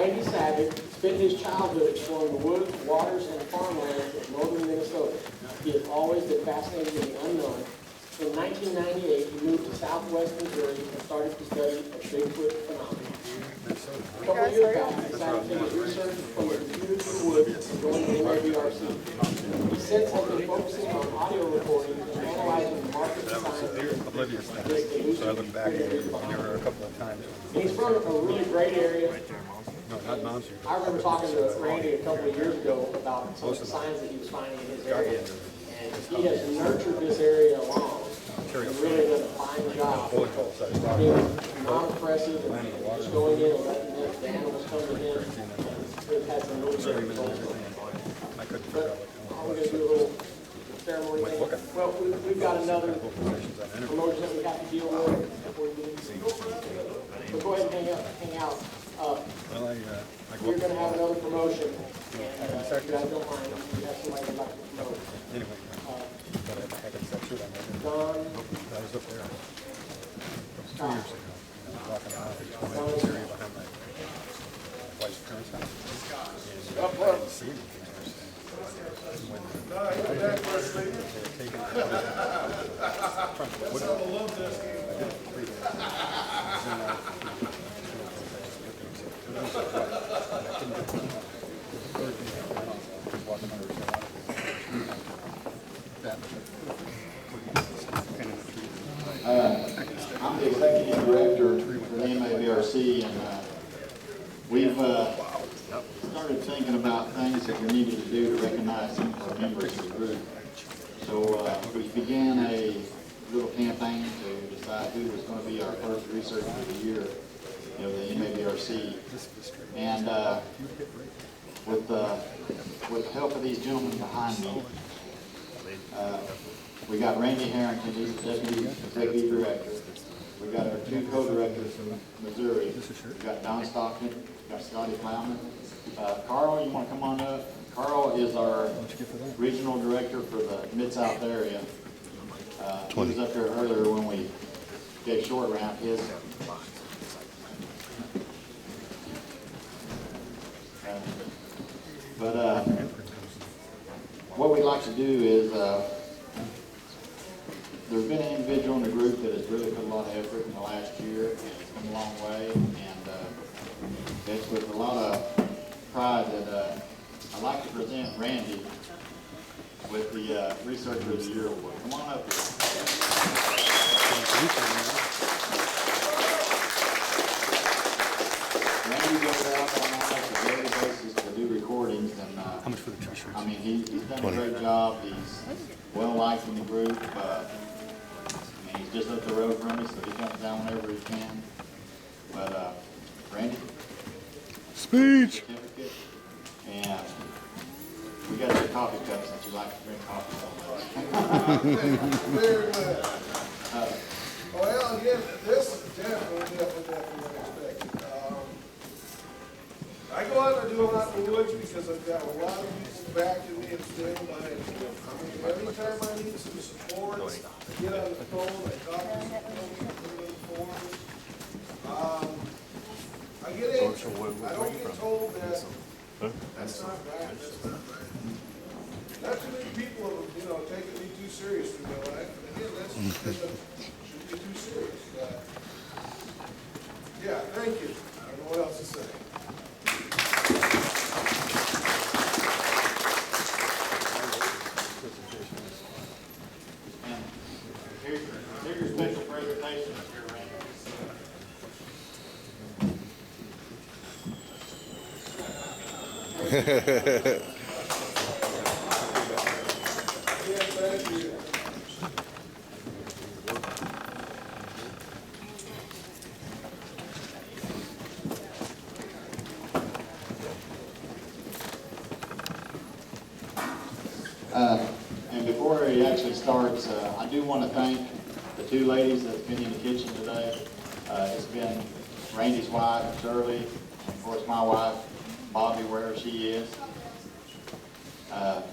Randy Savig spent his childhood exploring the woods, waters, and farmlands of northern Minnesota. He has always been fascinated with the unknown. In 1998, he moved to southwest Missouri and started to study a Bigfoot phenomenon. A couple of years back, he decided to take his research from the computer to the woods and join the MABRC. He since has been focusing on audio recordings and analyzing the market science. Oblivious things. So I look back at it a couple of times. And he's from a really great area. No, not monster. I remember talking to Randy a couple of years ago about some of the signs that he was finding in his area. And he has nurtured this area along. He really done a fine job. Being non-oppressive and just going in and letting the animals come to him. We've had some really good results. But are we going to do a little ceremony thing? Well, we've got another promotion that we have to deal with before we get into. So go ahead and hang out. We're going to have another promotion, and if you guys don't mind, we have somebody who'd like to promote. Anyway, Don, I was up there 2 Scott. years ago. Walking around this area behind my wife's parents' house. And I didn't see anything there. When they were taking it out of the wood, I didn't believe it. I'm the executive director for the MABRC, and we've started thinking about things that we needed to do to recognize some of our members of the group. So we began a little campaign to decide who was going to be our first researcher of the year, the MABRC. And with the help of these gentlemen behind me, we got Randy Harrington, he's the deputy executive director. We got our 2 co-directors from Missouri. We got Don Stockton, we got Scotty Plowman. Carl, you want to come on up? Carl is our regional director for the Mid-South area. He was up there earlier when we gave short ramp his. What we'd like to do is, there's been an individual in the group that has really put a lot of effort in the last year, and it's come a long way, and it's with a lot of pride that I'd like to present Randy with the Researcher of the Year Award. Come on up here. Randy goes out on almost a daily basis to do recordings, and how much for the t-shirts? I mean, he's done a great job. He's well liked in the group. He's just up the road from me, so he comes down whenever he can. But Randy, Speech. And we got your coffee cup since you like to drink coffee so much. Very well. Well, again, this is definitely unexpected. I go out and I do a lot in the woods because I've got a lot of people backing me and standing behind me. I mean, every time I need some support, I get on the phone, I talk to some folks, put it in the forums. I get anxious. I don't get told that that's not right, that's not right. Not too many people have, taken me too seriously in my life. And again, that shouldn't be too serious. Yeah, thank you. I don't know what else to say. Here's your special presentation up here, Randy. Yeah, thank you. And before he actually starts, I do want to thank the 2 ladies that's been in the kitchen today. It's been Randy's wife, Shirley, and of course my wife, Bobby, wherever she is. Oh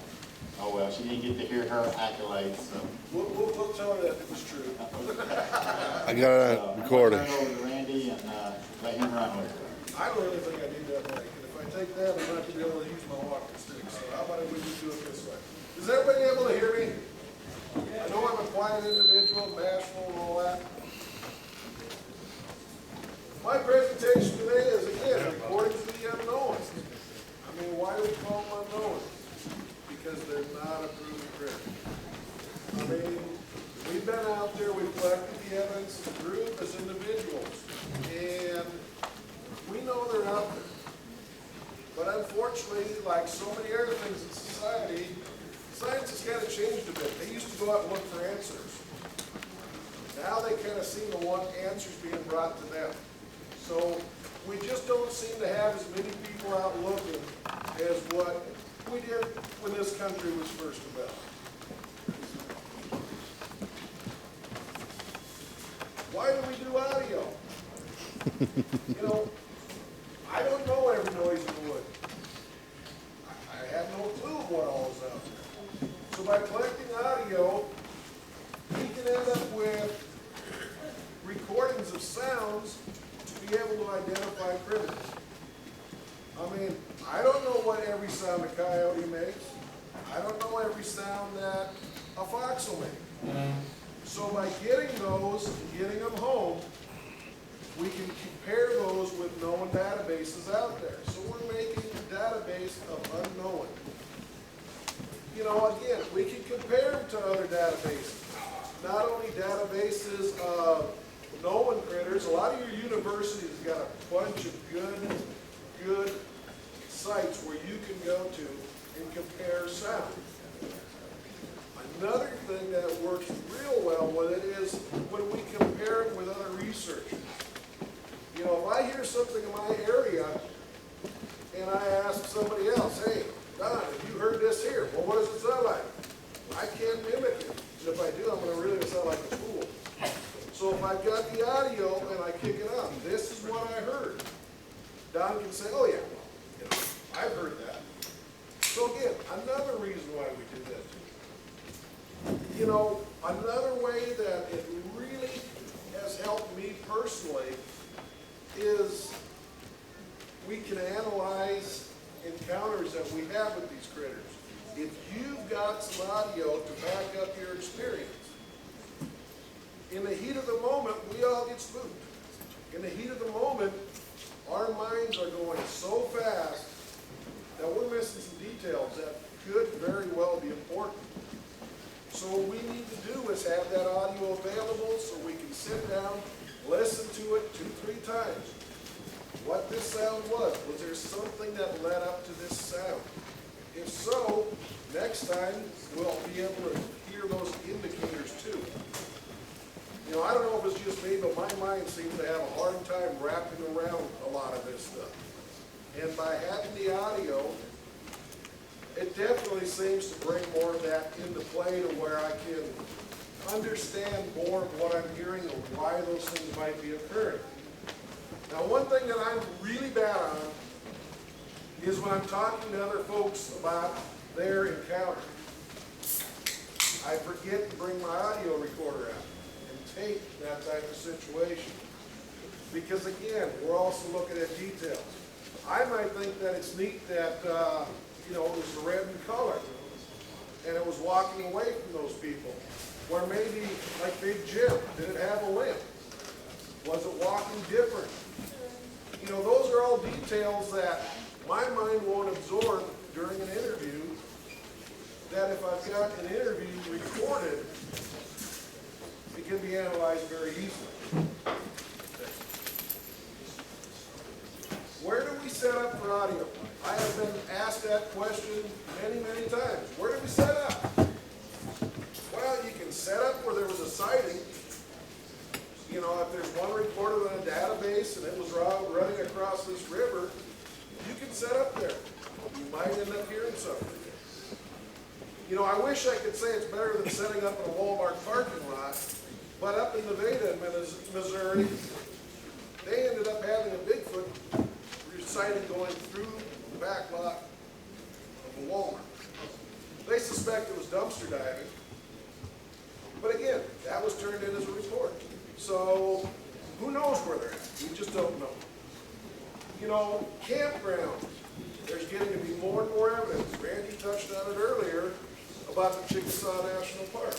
well, she didn't get to hear her accolades, so. We'll tell her that it was true. I got it recorded. I'm going to turn it over to Randy and let him run with it. I don't really think I did that right. take that, I'm not gonna be able to use my walking stick, so how about if we just do it this way? Is everybody able to hear me? I know I'm a quiet individual, bashful and all that. My presentation today is, again, according to the unknown. I mean, why do we call them unknown? Because they're not a proven critter. I mean, we've been out there, we've collected the evidence as a group, as individuals, and we know they're out there. But unfortunately, like so many other things in society, science has kind of changed a bit. They used to go out and look for answers. Now they kind of seem to want answers being brought to them. So we just don't seem to have as many people out looking as what we did when this country was first developed. Why do we do audio? You know, I don't know every noise in the wood. I have no clue what all is out there. So by collecting audio, we can end up with recordings of sounds to be able to identify critters. I mean, I don't know what every sound a coyote makes. I don't know every sound that a fox will make. So by getting those and getting them home, we can compare those with known databases out there. So we're making a database of unknown. You know, again, we can compare them to other databases. Not only databases of known critters, a lot of your universities got a bunch of good sites where you can go to and compare sound. Another thing that works real well with it is when we compare it with other researchers. You know, if I hear something in my area and I ask somebody else, hey, Don, have you heard this here? Well, what does it sound like? I can't mimic it. And if I do, I'm going to really sound like a fool. So if I've got the audio and I kick it up, this is what I heard. Don can say, oh yeah, well, you know, I've heard that. So again, another reason why we do that. You know, another way that it really has helped me personally is we can analyze encounters that we have with these critters. If you've got some audio to back up your experience, in the heat of the moment, we all get spooked. In the heat of the moment, our minds are going so fast that we're missing some details that could very well be important. So what we need to do is have that audio available so we can sit down, listen to it 2-3 times. What this sound was there something that led up to this sound? If so, next time we'll be able to hear those indicators too. You know, I don't know if it's just me, but my mind seems to have a hard time wrapping around a lot of this stuff. And by having the audio, it definitely seems to bring more of that into play to where I can understand more of what I'm hearing and why those things might be occurring. Now, one thing that I'm really bad on is when I'm talking to other folks about their encounter. I forget to bring my audio recorder out and tape that type of situation. Because again, we're also looking at details. I might think that it's neat that you know, it was red in color, and it was walking away from those people. Where maybe, like Big Jim, did it have a limp? Was it walking different? You know, those are all details that my mind won't absorb during an interview, that if I've got an interview recorded, it can be analyzed very easily. Where do we set up for audio? I have been asked that question many, many times. Where do we set up? Well, you can set up where there was a sighting. You know, if there's one recorded in a database and it was running across this river, you can set up there. You might end up hearing something. You know, I wish I could say it's better than setting up in a Walmart parking lot, but up in Nevada, Missouri, they ended up having a Bigfoot sighting going through the back lot of a Walmart. They suspect it was dumpster diving, but again, that was turned in as a report. So, who knows where they're at? We just don't know. You know, campgrounds. about the Chickasaw National Park.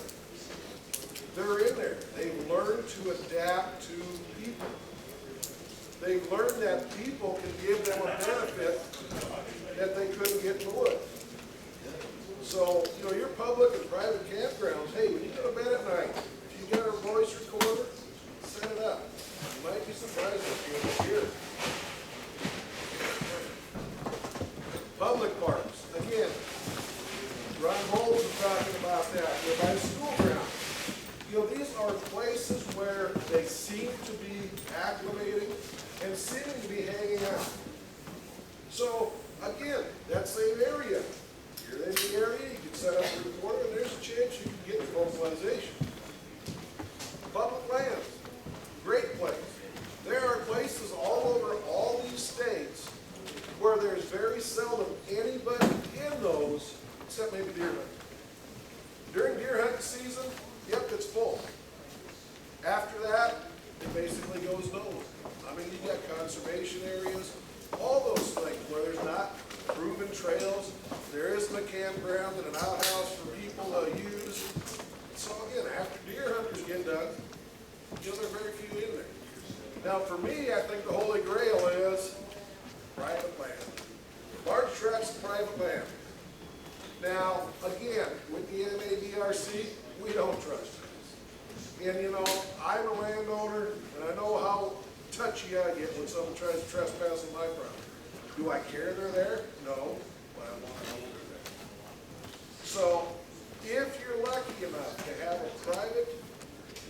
They're in there. They've learned to adapt to people. They've learned that people can give them a benefit that they couldn't get in the woods. So, you know, your public and private campgrounds, hey, when you go to bed at night, if you got a voice recorder, set it up. You might be surprised what you hear. Public parks, again, Ron Bowles was talking about that. They're by the school ground. You know, these are places where they seem to be acclimating and seeming to be hanging out. So, again, that same area. You're in the area, you can set up a recorder, and there's a chance you can get vocalization. Public lands, great place. There are places all over all these states where there's very seldom anybody in those except maybe deer hunting. During deer hunting season, yep, it's full. After that, it basically goes nowhere. I mean, you got conservation areas, all those things where there's not proven trails, there isn't a campground and an outhouse for people to use. So again, after deer hunters get done, you know, there are very few in there. Now for me, I think the holy grail is private land. Large tracts of private land. Now, again, with the MABRC, we don't trust this. And you know, I'm a landowner, and I know how touchy I get when someone tries to trespass on my property. Do I care they're there? No, but I want to know they're there. So, if you're lucky enough to have a private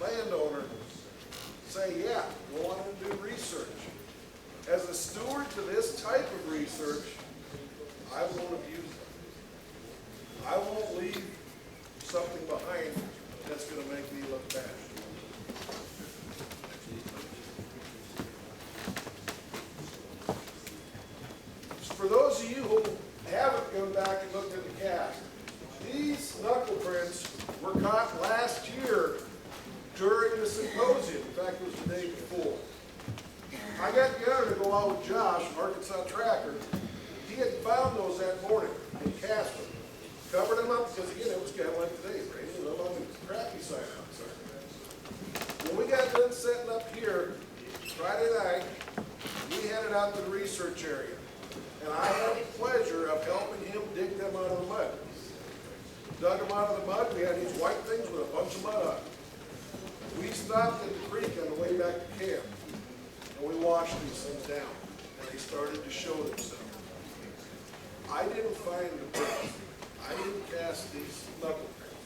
landowner say, yeah, go on and do research. As a steward to this type of research, I won't abuse it. I won't leave something behind that's going to make me look bad. For those of you who haven't gone back and looked at the cast, these knuckle prints were caught last year during the symposium. In fact, it was the day before. I got together to go out with Josh, Arkansas Tracker. He had found those that morning and cast them. Covered them up because, again, it was kind of like today, right? It was on the crappy side outside. When we got done setting up here Friday night, we headed out to the research area. And I had the pleasure of helping him dig them out of the mud. Dug them out of the mud. We had these white things with a bunch of mud on them. We stopped at the creek on the way back to camp. And we washed these things down. And they started to show themselves. I didn't find the prints. I didn't cast these knuckle prints.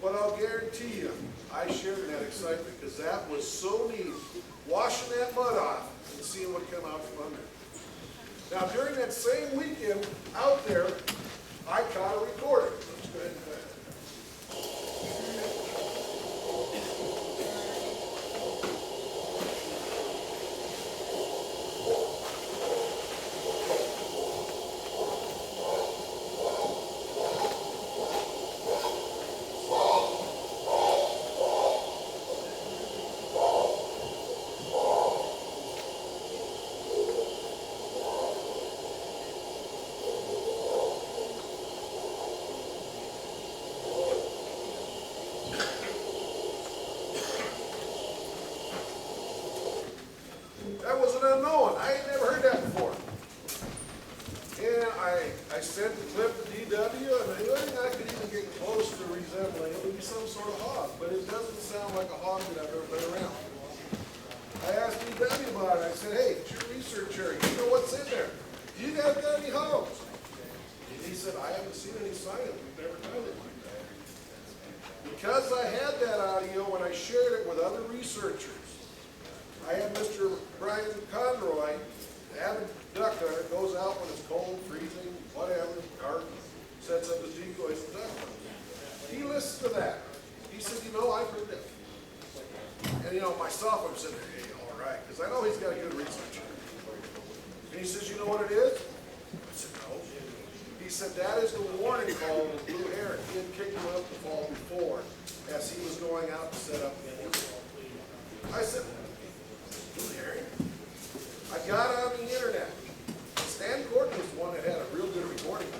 But I'll guarantee you, I shared in that excitement because that was so neat. Washing that mud off and seeing what came out from under. Now, during that same weekend out there, I caught a recording. Let's go ahead and play it. That was an unknown. I ain't never heard that before. And I sent the clip to DW, and the only thing I could even get close to resembling it would be some sort of hog, but it doesn't sound like a hog that I've ever been around. I asked DW about it. I said, hey, it's your research area. You know what's in there? You guys got any hogs? And he said, I haven't seen any sign of it. We've never done it like that. Because I had that audio when I shared it with other researchers, I had Mr. Brian Conroy, the avid duck hunter, goes out when it's cold, freezing, whatever, dark, sets up his decoys and duck hunts. He listens to that. He said, you know, I've heard that. And, you know, myself, I'm sitting there, hey, all right, because I know he's got a good researcher. And he says, you know what it is? I said, no. He said, that is the warning call of the blue heron. He had kicked him up the fall before as he was going out to set up the warning. I said, blue heron? I got on the internet. Stan Gordon was the one that had a real good recording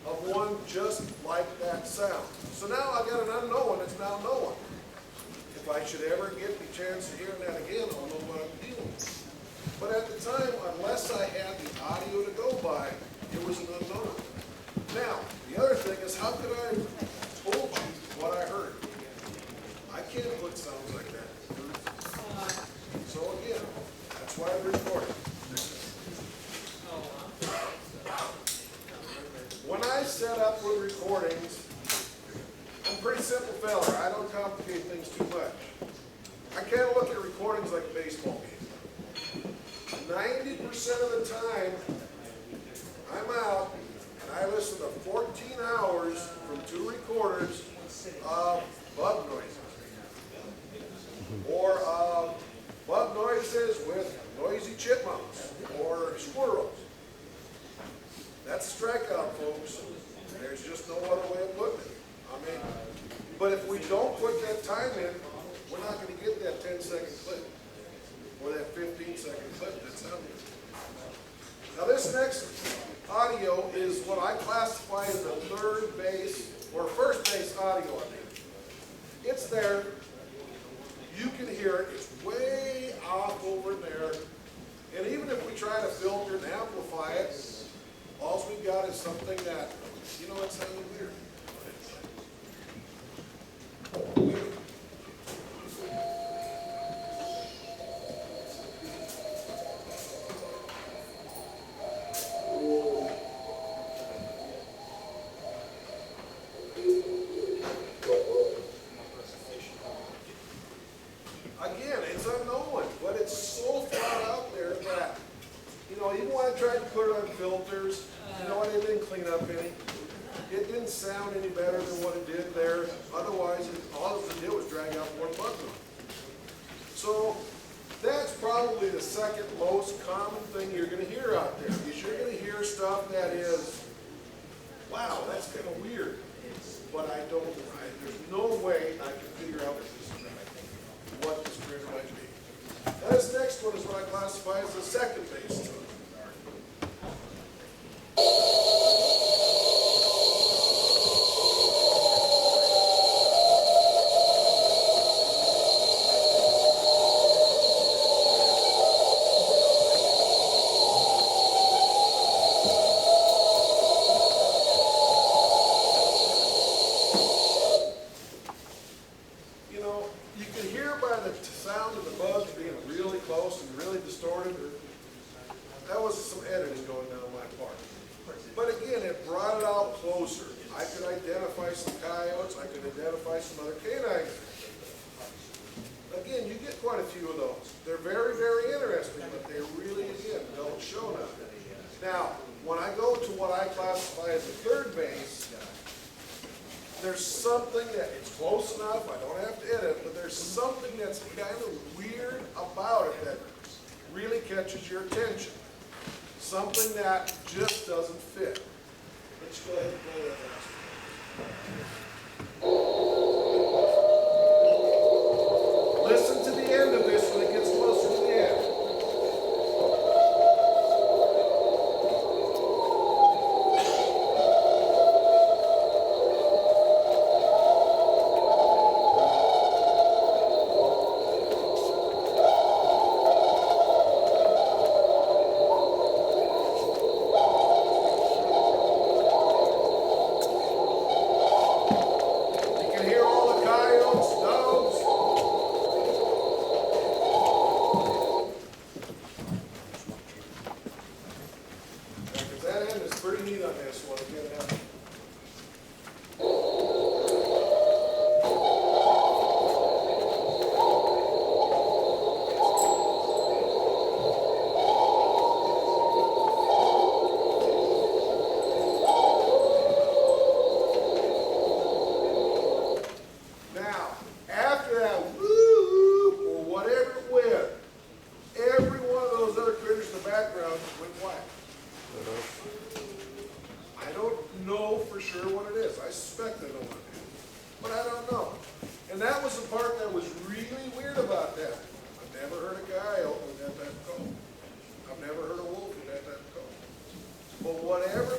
of one just like that sound. So now I got an unknown that's now known. If I should ever get the chance to hear that again, I'll know what I'm dealing with. But at the time, unless I had the audio to go by, it was an unknown. Now, the other thing is, how could I have told you what I heard? I can't put sounds like that. So again, that's why I'm recording. When I set up with recordings, I'm a pretty simple fella. I don't complicate things too much. I can't look at recordings like a baseball game. 90% of the time, I'm out and I listen to 14 hours from 2 recorders of bug noises. Or of bug noises with noisy chipmunks or squirrels. That's a strikeout, folks. There's just no other way of putting it. I mean, but if we don't put that time in, we're not going to get that 10-second clip or that 15-second clip that's out there. Now this next audio is what I classify as a third base or first base audio. I think it's there. You can hear it. It's way off over there. And even if we try to filter and amplify it, all we've got is something that, you know, it sounded weird. Again, it's unknown, but it's so far out there that, you know, even when I tried to put it on filters, you know what, it didn't clean up any. It didn't sound any better than what it did there. Otherwise, all it did was drag out more bug noise. So that's probably the second most common thing you're going to hear out there. Is you're going to hear stuff that is, wow, that's kind of weird. But there's no way I can figure out what this critter might be. Now this next one is what I classify as the second base tone. Sound of the bugs being really close and really distorted. That was some editing going on my part. But again, it brought it out closer. I could identify some coyotes. I could identify some other canines. Again, you get quite a few of those. They're very, very interesting, but they really, again, don't show nothing. Now, when I go to what I classify as the third base, there's something that it's close enough, I don't have to edit, but there's something that's kind of weird about it that really catches your attention. Something that just doesn't fit. Let's go ahead and play that last one. Listen to the end of this when it gets closer to the end. Pretty neat on this one. Again, now, after that woo or whatever it went, every one of those other critters in the background went quiet. I don't know for sure what it is. I suspect I know what it is, but I don't know. And that was the part that was really weird about that. I've never heard a coyote with that type of call. I've never heard a wolf with that type of call. But whatever